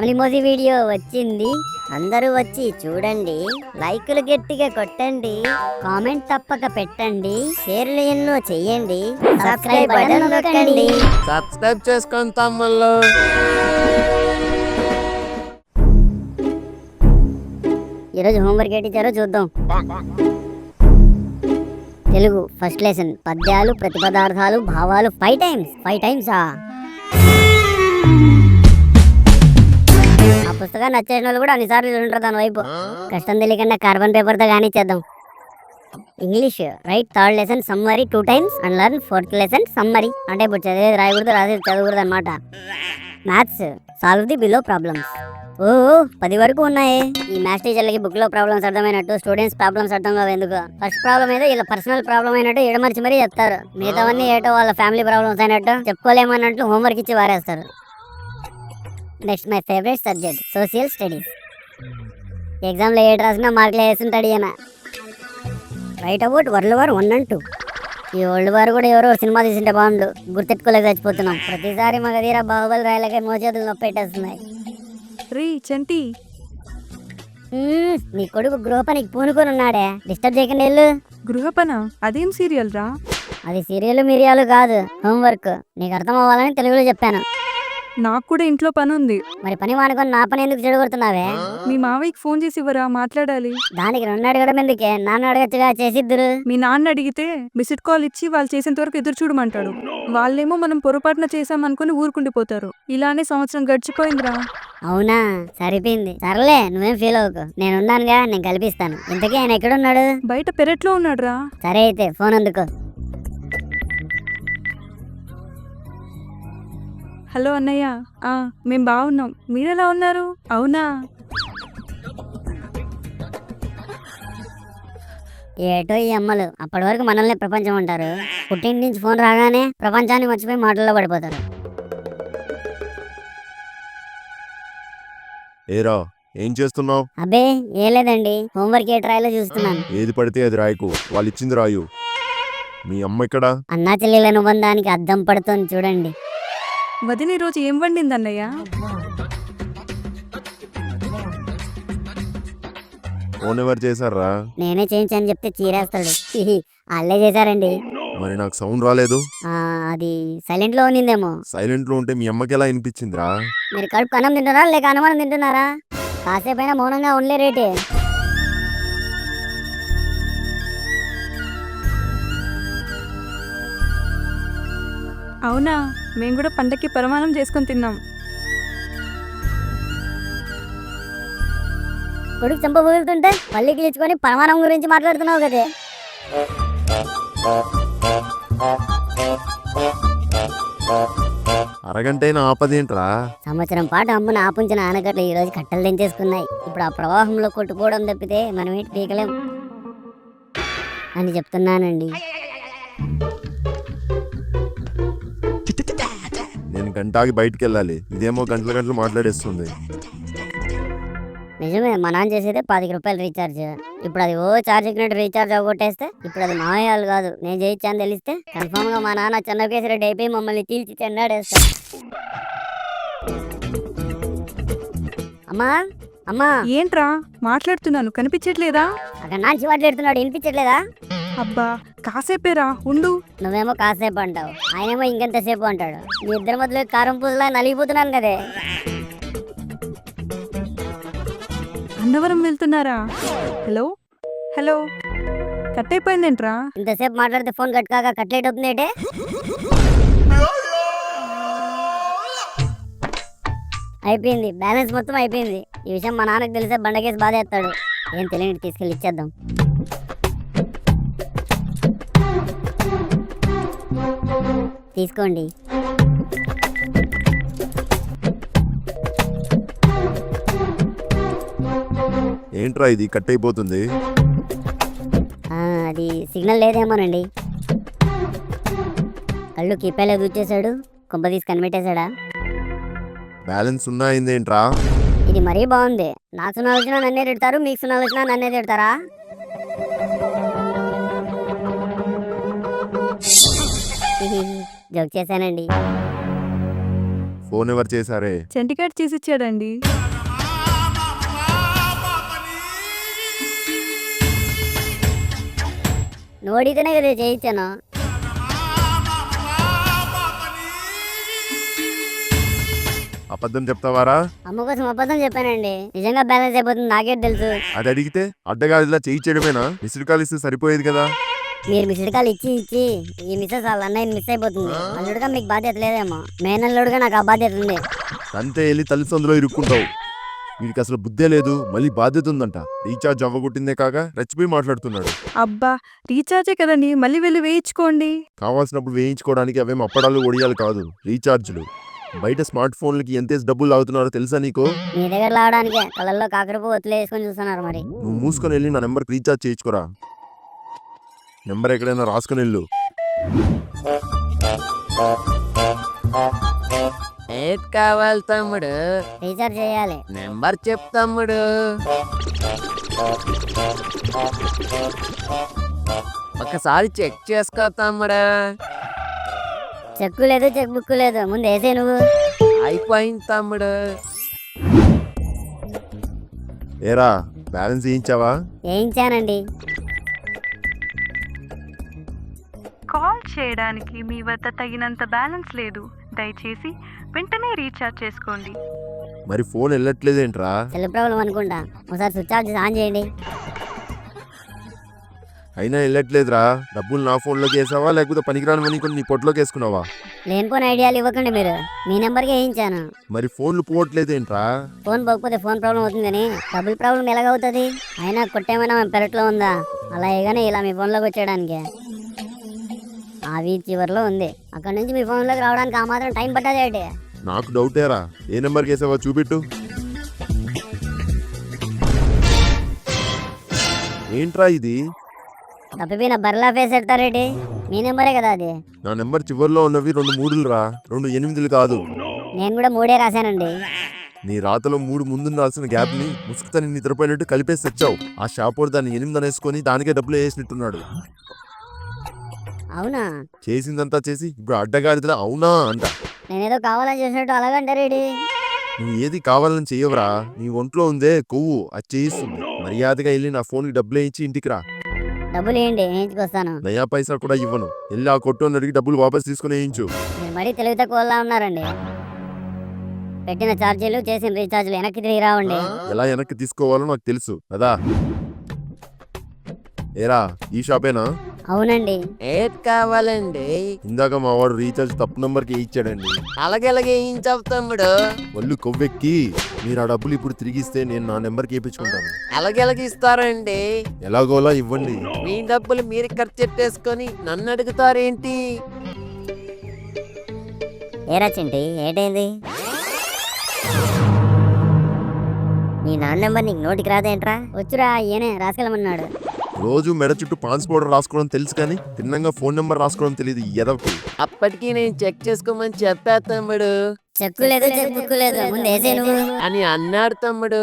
Family movie video వచ్చింది, అందరూ వచ్చి చూడండి, లైకులు గట్టిగా కొట్టండి, కామెంట్ తప్పక పెట్టండి, షేర్లు ఎన్నో చెయ్యండి, సబ్స్క్రైబ్ బటన్ నొక్కండి. సబ్స్క్రైబ్ చేసుకోండి తమ్ముళ్ళు. ఈరోజు హోంవర్క్ ఏంటి ఇచ్చారో చూద్దాం. తెలుగు ఫస్ట్ లెసన్, పద్యాలు, ప్రతిపదార్థాలు, భావాలు 5 టైమ్స్. ఆ పుస్తకాన్ని నచ్చేసిన వాళ్ళు కూడా అన్నిసార్లు ఉంటారు దాని వైపు. కష్టం తెలియకుండా కార్బన్ పేపర్తో కానిచ్చేద్దాం. English write third lesson summary 2 times and learn fourth lesson summary. అంటే ఇప్పుడు చదివేది రాయకూడదు, రాసేది చదవకూడదు అనమాట. Maths solve the below problems. 10 వరకు ఉన్నాయి. ఈ మ్యాథ్స్ టీచర్లకి బుక్ లో ప్రాబ్లమ్స్ అర్థమైనట్టు స్టూడెంట్స్ ప్రాబ్లమ్స్ అర్థం కావు ఎందుకు. ఫస్ట్ ప్రాబ్లం ఏదో ఇలా పర్సనల్ ప్రాబ్లం అయినట్టు ఎడమర్చి మరీ చెప్తారు. మిగతావన్నీ ఏటో వాళ్ళ ఫ్యామిలీ ప్రాబ్లమ్స్ అయినట్టు చెప్పుకోలేమన్నట్లు హోంవర్క్ ఇచ్చి వారేస్తారు. Next my favourite subject social studies. ఎగ్జామ్లో ఏడు రాసినా మార్కులు వేస్తుంటాడు ఈయన. Write about world war 1 and 2. ఈ వరల్డ్ వార్ కూడా ఎవరో సినిమా తీసింటే బాగుండు, గుర్తెట్టుకోలేక చచ్చిపోతున్నాం. ప్రతిసారి మగధీర బాహుబలి రాయలకే మోచేతులు నొప్పి పెట్టేస్తున్నాయి. రీ చంటి, నీ కొడుకు గృహ పనికి పూనుకొని ఉన్నాడే, డిస్టర్బ్ చేయకుండా వెళ్ళు. గృహపన అదేం సీరియల్ రా? అది సీరియల్ మిరియాలు కాదు, హోంవర్క్. నీకు అర్థం అవ్వాలని తెలుగులో చెప్పాను. నాకు కూడా ఇంట్లో పని ఉంది. మరి పని మానుకొని నా పని ఎందుకు చెడగొడుతున్నావే? మీ మావయ్యకి ఫోన్ చేసి ఇవ్వరా, మాట్లాడాలి. దానికి 2 అడగడం ఎందుకే, నాన్న అడగచ్చుగా, చేసిద్దురు. మీ నాన్న అడిగితే మిస్డ్ కాల్ ఇచ్చి వాళ్ళు చేసేంత వరకు ఎదురు చూడమంటాడు. వాళ్ళేమో మనం పొరపాటున చేసామనుకుని ఊరుకుండిపోతారు. ఇలానే సంవత్సరం గడిచిపోయిందిరా. అవునా, సరిపోయింది. సర్లే, నువ్వేం ఫీల్ అవ్వకు, నేనున్నానుగా, నేను కల్పిస్తాను. ఇంతకీ ఆయన ఎక్కడున్నాడు? బయట పెరట్లో ఉన్నాడు రా. సరే అయితే ఫోన్ అందుకో. హలో అన్నయ్య, మేం బాగున్నాం, మీరెలా ఉన్నారు? అవునా, ఏటో ఈ అమ్మలు అప్పటి వరకు మనల్ని ప్రపంచం అంటారు, పుట్టింటి నుంచి ఫోన్ రాగానే ప్రపంచాన్ని మర్చిపోయి మాటల్లో పడిపోతారు. ఏరా ఏం చేస్తున్నావు? అబ్బే ఏం లేదండి, హోంవర్క్ ఏ ట్రైలో చూస్తున్నాను. ఏది పడితే అది రాయకు, వాళ్ళు ఇచ్చింది రాయు. మీ అమ్మ ఇక్కడ? అన్నా చెల్లెల అనుబంధానికి అద్దం పడుతోంది చూడండి. వదిన రోజు ఏం వండింది అన్నయ్య? ఫోన్ ఎవరు చేశారా? నేనే చేయించని చెప్తే చీరేస్తాడు. వాళ్ళే చేశారండి. మరి నాకు సౌండ్ రాలేదు. అది సైలెంట్ లో ఉన్నిందేమో. సైలెంట్ లో ఉంటే మీ అమ్మకి ఎలా వినిపించిందిరా? మీరు కడుపు అన్నం తింటున్నారా లేక అనుమానం తింటున్నారా? కాసేపైనా మౌనంగా ఉండలే రేటే. అవునా, మేము కూడా పండక్కి పరమాణం చేసుకొని తిన్నాం. కొడుకు చంప బుగులుతుంటే పల్లి కిలుచుకొని పరమాణం గురించి మాట్లాడుతున్నావు కదే. అరగంటైనా ఆపదేంట్రా? సంవత్సరం పాటు అమ్మను ఆపుంచిన ఆనకట్లు ఈ రోజు కట్టలు తెంచేసుకున్నాయి. ఇప్పుడు ఆ ప్రవాహంలో కొట్టుకోవడం తప్పితే మనం ఏంటి పీకలేం అని చెప్తున్నానండి. నేను గంటాగి బయటికి వెళ్ళాలి, ఇదేమో గంటలు మాట్లాడేస్తుంది. నిజమే, మా నాన్న చేసేదే 25 రూపాయలు రీఛార్జ్. ఇప్పుడు అది ఛార్జ్ ఎక్కినట్టు రీఛార్జ్ అవ్వగొట్టేస్తే ఇప్పుడు అది మామయ్యాలు కాదు, నేను చేయించాను తెలిస్తే కన్ఫామ్ గా మా నాన్న చెన్నకేసి రెడ్డి అయిపోయి మమ్మల్ని తీల్చి చెన్నాడేస్తాడు. అమ్మా అమ్మా. ఏంట్రా మాట్లాడుతున్నాను, కనిపించట్లేదా? అక్కడ నాంచి మాట్లాడుతున్నాడు, వినిపించట్లేదా? అబ్బా కాసేపేరా, ఉండు. నువ్వేమో కాసేపు అంటావు, ఆయనేమో ఇంకెంతసేపు అంటాడు. మీ ఇద్దరి మధ్యలో కారం పూసలా నలిగిపోతున్నాను కదే. అన్నవరం వెళ్తున్నారా? హలో హలో, కట్ అయిపోయిందేంట్రా? ఇంతసేపు మాట్లాడితే ఫోన్ కట్ కాక కట్లేట్ అవుతుంది ఏంటే? అయిపోయింది, బ్యాలెన్స్ మొత్తం అయిపోయింది. ఈ విషయం మా నాన్నకు తెలిసే బండకేసి బాధేస్తాడు. ఏం తెలియని తీసుకెళ్ళి ఇచ్చేద్దాం. తీసుకోండి. ఏంట్రా ఇది కట్ అయిపోతుంది? అది సిగ్నల్ లేదేమోనండి. కళ్ళు కిప్పాలే దూచేశాడు, కొంప తీసి కనిపెట్టేశాడా? బ్యాలెన్స్ ఉన్నాయిందేంట్రా? ఇది మరీ బాగుంది. నాకు సున్నా వచ్చినా నన్నే తిడతారు, మీకు సున్నా వచ్చినా నన్నే తిడతారా? జోక్ చేశానండి. ఫోన్ ఎవరు చేశారే? చెంటికాడు చేసిచ్చాడండి. నువ్వు అడిగితేనే కదా చేయించాను. అబద్ధం చెప్తావారా? అమ్మ కోసం అబద్ధం చెప్పానండి. నిజంగా బ్యాలెన్స్ అయిపోతుంది నాకే తెలుసు. అది అడిగితే అడ్డగాడిలా చేయించడమేనా? మిస్డ్ కాల్ ఇస్తే సరిపోయేది కదా. మీరు మిస్డ్ కాల్ ఇచ్చి ఈ మిస్సెస్ వాళ్ళ అన్నయ్యని మిస్ అయిపోతుంది. అల్లుడుగా మీకు బాధ్యత లేదేమో, మేనల్లుడుగా నాకు ఆ బాధ్యత ఉంది. అంతే వెళ్ళి తల్లిదండ్రులో ఇరుక్కుంటావు. వీడికి అసలు బుద్ధే లేదు, మళ్ళీ బాధ్యత ఉందంట. రీఛార్జ్ అవ్వగొట్టిందే కాక రెచ్చిపోయి మాట్లాడుతున్నాడు. అబ్బా రీఛార్జే కదండి, మళ్ళీ వెళ్ళి వేయించుకోండి. కావాల్సినప్పుడు వేయించుకోవడానికి అవేం అప్పడాలు ఒడియాలు కాదు, రీఛార్జ్లు. బయట స్మార్ట్ ఫోన్లకి ఎంతేసి డబ్బులు లాగుతున్నారో తెలుసా నీకు? మీ దగ్గర లావడానికే కళ్ళల్లో కాకరపు ఒత్తులు వేసుకొని చూస్తున్నారు. మరి నువ్వు మూసుకొని వెళ్ళి నా నెంబర్కి రీఛార్జ్ చేయించుకోరా. నెంబర్ ఎక్కడైనా రాసుకొని వెళ్ళు. ఏది కావాలి తమ్ముడు? రీఛార్జ్ చేయాలి. నెంబర్ చెప్పు తమ్ముడు. ఒకసారి చెక్ చేసుకో తమ్ముడు. చెక్కు లేదు, చెక్ బుక్ లేదు, ముందు వేసే నువ్వు. అయిపోయింది తమ్ముడు. ఏరా బ్యాలెన్స్ వేయించావా? వేయించానండి. కాల్ చేయడానికి మీ వద్ద తగినంత బ్యాలెన్స్ లేదు. దయచేసి వెంటనే రీఛార్జ్ చేసుకోండి. మరి ఫోన్ వెళ్ళట్లేదేంట్రా? సెల్ ప్రాబ్లం అనుకుంటా. ఒకసారి స్విచ్ ఆఫ్ చేసి ఆన్ చేయండి. అయినా వెళ్ళట్లేదురా. డబ్బులు నా ఫోన్లోకి వేసావా లేకపోతే పనికిరాని మనీ కొన్ని నీ పొట్టులోకి వేసుకున్నావా? లేనిపోని ఐడియాలు ఇవ్వకండి మీరు. మీ నెంబర్కే వేయించాను. మరి ఫోన్లు పోవట్లేదేంట్రా? ఫోన్ పోకపోతే ఫోన్ ప్రాబ్లం అవుతుందని డబుల్ ప్రాబ్లం ఎలాగవుతుంది? అయినా కొట్టేమైనా మన పెరట్లో ఉందా? అలాగేగానే ఇలా మీ ఫోన్లోకి వచ్చేయడానికి. ఆ వీధి చివరిలో ఉంది. అక్కడ నుంచి మీ ఫోన్లోకి రావడానికి ఆ మాత్రం టైం పట్టదు ఏంటి? నాకు డౌటేరా. ఏ నెంబర్కి వేసావా చూపెట్టు. ఏంట్రా ఇది? తప్పిపోయిన బర్లా ఫేస్ ఎడతారేటి? మీ నెంబరే కదా అది. నా నెంబర్ చివరిలో ఉన్నవి 2 3లు రా, 2 8లు కాదు. నేను కూడా 3 రాశానండి. నీ రాతలో 3 ముందు రాసిన గ్యాప్ ని ముసుగుతని నిద్రపోయినట్టు కలిపేసి తెచ్చావు. ఆ షాపోడు దాన్ని 8 అనేసుకొని దానికే డబ్బులు వేసినట్టున్నాడు. అవునా? చేసిందంతా చేసి ఇప్పుడు అడ్డగాడిదలా అవునా అంట. నేనేదో కావాలని చేసినట్టు అలాగంటారేటి? నువ్వు ఏది కావాలని చెయ్యవురా. నీ ఒంట్లో ఉందే కొవ్వు, అది చేయిస్తుంది. మర్యాదగా వెళ్ళి నా ఫోన్కి డబ్బులు వేయించి ఇంటికి రా. డబ్బులు ఏంటి? వేయించుకొస్తాను. నయా పైసా కూడా ఇవ్వను. వెళ్ళి ఆ కొట్టు అడిగి డబ్బులు వాపస్ తీసుకుని వేయించు. మీరు మరీ తెలివి తక్కువలా ఉన్నారండి. పెట్టిన ఛార్జీలు చేసిన రీఛార్జీలు వెనక్కి తిరిగి రావండి. ఎలా వెనక్కి తీసుకోవాలో నాకు తెలుసు కదా. ఏరా ఈ షాపేనా? అవునండి. ఏది కావాలండి? ఇందాక మా వాడు రీఛార్జ్ తప్పు నంబర్కి ఇచ్చాడండి. అలాగెలాగే వేయించావు తమ్ముడు. ఒళ్ళు కొవ్వెక్కి మీరు ఆ డబ్బులు ఇప్పుడు తిరిగిస్తే నేను నా నెంబర్కి వేయించుకుంటాను. అలాగెలాగే ఇస్తారండి? ఎలాగోలా ఇవ్వండి. మీ డబ్బులు మీరు ఖర్చు పెట్టేసుకొని నన్ను అడుగుతారేంటి? ఏరా చింటి, ఏంటైంది? నీ నాన్న నెంబర్ నీకు నోటికి రాదేంట్రా? వచ్చురా, ఈయనే రాసుకెళ్ళమన్నాడు. రోజు మెడ చుట్టూ పాన్స్ పౌడర్ రాసుకోవడం తెలుసు కానీ తిన్నంగా ఫోన్ నెంబర్ రాసుకోవడం తెలియదు ఎదవకి. అప్పటికి నేను చెక్ చేసుకోమని చెప్పా తమ్ముడు. చెక్కు లేదు, చెక్ బుక్ లేదు, ముందు వేసే నువ్వు అని అన్నాడు తమ్ముడు.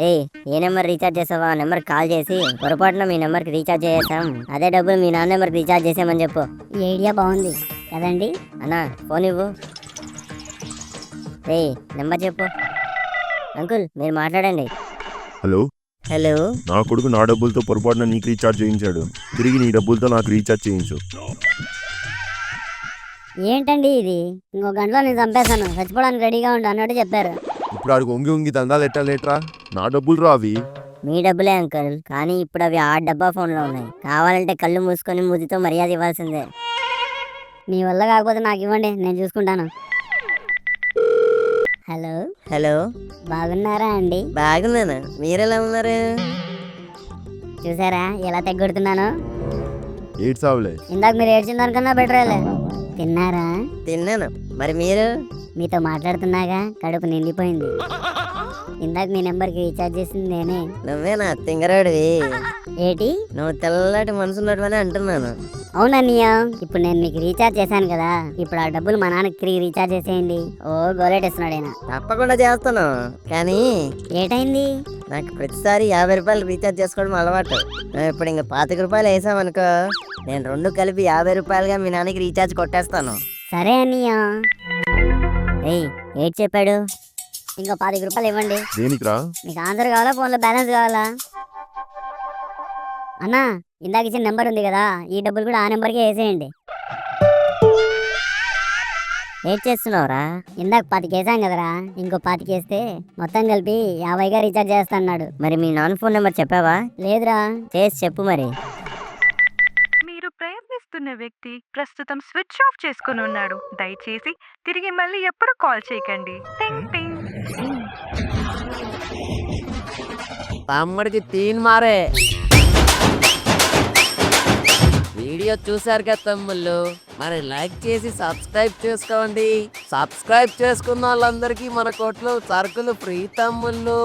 ఏ నెంబర్ రీఛార్జ్ చేసావా? ఆ నెంబర్ కాల్ చేసి పొరపాటున మీ నెంబర్కి రీఛార్జ్ చేసాం, అదే డబ్బులు మీ నాన్న నెంబర్కి రీఛార్జ్ చేసామని చెప్పు. ఈ ఐడియా బాగుంది కదండి. అన్నా ఫోన్ ఇవ్వు. నెంబర్ చెప్పు. అంకుల్ మీరు మాట్లాడండి. Hello hello. నా కొడుకు నా డబ్బులతో పొరపాటున నీకు రీఛార్జ్ చేయించాడు. తిరిగి నీ డబ్బులతో నాకు రీఛార్జ్ చేయించు. ఏంటండి ఇది? ఇంకో గంటలో నేను చంపేస్తాను, చచ్చిపోవడానికి రెడీగా ఉండు అన్నట్టు చెప్పారు. ఇప్పుడు ఆడికి వంగి దందాలు ఎట్టాలేట్రా? నా డబ్బులు రా అవి. మీ డబ్బులే అంకుల్, కానీ ఇప్పుడు అవి ఆ డబ్బా ఫోన్లో ఉన్నాయి. కావాలంటే కళ్ళు మూసుకొని ముదితో మర్యాద ఇవ్వాల్సిందే. మీ వల్ల కాకపోతే నాకు ఇవ్వండి, నేను చూసుకుంటాను. హలో. హలో, బాగున్నారా అండి? బాగున్నాను. మీరెలా ఉన్నారు? చూసారా ఎలా తెగొడుతున్నాను? ఏడ్సావులే. ఇందాక మీరు ఏడ్చిన దానికన్నా బెటరేలే. తిన్నారా? తిన్నాను. మరి మీరు? మీతో మాట్లాడుతున్నాగా కడుపు నిండిపోయింది. ఇందాక మీ నెంబర్కి రీఛార్జ్ చేసింది నేనే. నువ్వేనా తింగరాడివి? ఏటి? నువ్వు తెల్లటి మనసున్నట్టువని అంటున్నాను. అవునన్నయ్య, ఇప్పుడు నేను మీకు రీఛార్జ్ చేశాను కదా, ఇప్పుడు ఆ డబ్బులు మా నాన్నకి తిరిగి రీఛార్జ్ చేసేయండి. ఓ గోలెట్టేస్తున్నాడు ఆయన. తప్పకుండా చేస్తాను, కానీ ఏటైంది? నాకు ప్రతిసారి 50 రూపాయలు రీఛార్జ్ చేసుకోవడం అలవాటు. నువ్వు ఇప్పుడు ఇంకా 25 రూపాయలు వేసామనుకో, నేను 2 కలిపి 50 రూపాయలుగా మీ నాన్నకి రీఛార్జ్ కొట్టేస్తాను. సరే అన్నయ్య. ఏయ్ ఏడ్ చెప్పాడు? ఇంకో 25 రూపాయలు ఇవ్వండి. దేనికిరా? మీకు ఆన్సర్ కావాలా, ఫోన్లో బ్యాలెన్స్ కావాలా? అన్నా, ఇందాక ఇచ్చిన నెంబర్ ఉంది కదా, ఈ డబ్బులు కూడా ఆ నెంబర్కే వేసేయండి. ఏం చేస్తున్నావురా? ఇందాక 25 వేసాం కదరా, ఇంకో 25 వేస్తే మొత్తం కలిపి 50గా రీఛార్జ్ చేస్తా అన్నాడు. మరి మీ నాన్న ఫోన్ నెంబర్ చెప్పావా? లేదురా. చేసి చెప్పు మరి. మీరు ప్రయత్నిస్తున్న వ్యక్తి ప్రస్తుతం స్విచ్ ఆఫ్ చేసుకుని ఉన్నాడు. దయచేసి తిరిగి మళ్ళీ ఎప్పుడు కాల్ చేయకండి. టింగ్ టింగ్. తమ్ముడికి తీన్ మారే. వీడియో చూసారు కదా తమ్ముళ్ళు, మరి లైక్ చేసి సబ్స్క్రైబ్ చేసుకోండి. సబ్స్క్రైబ్ చేసుకున్న వాళ్ళందరికీ మన కోట్లో సరుకులు ఫ్రీ తమ్ముళ్ళు.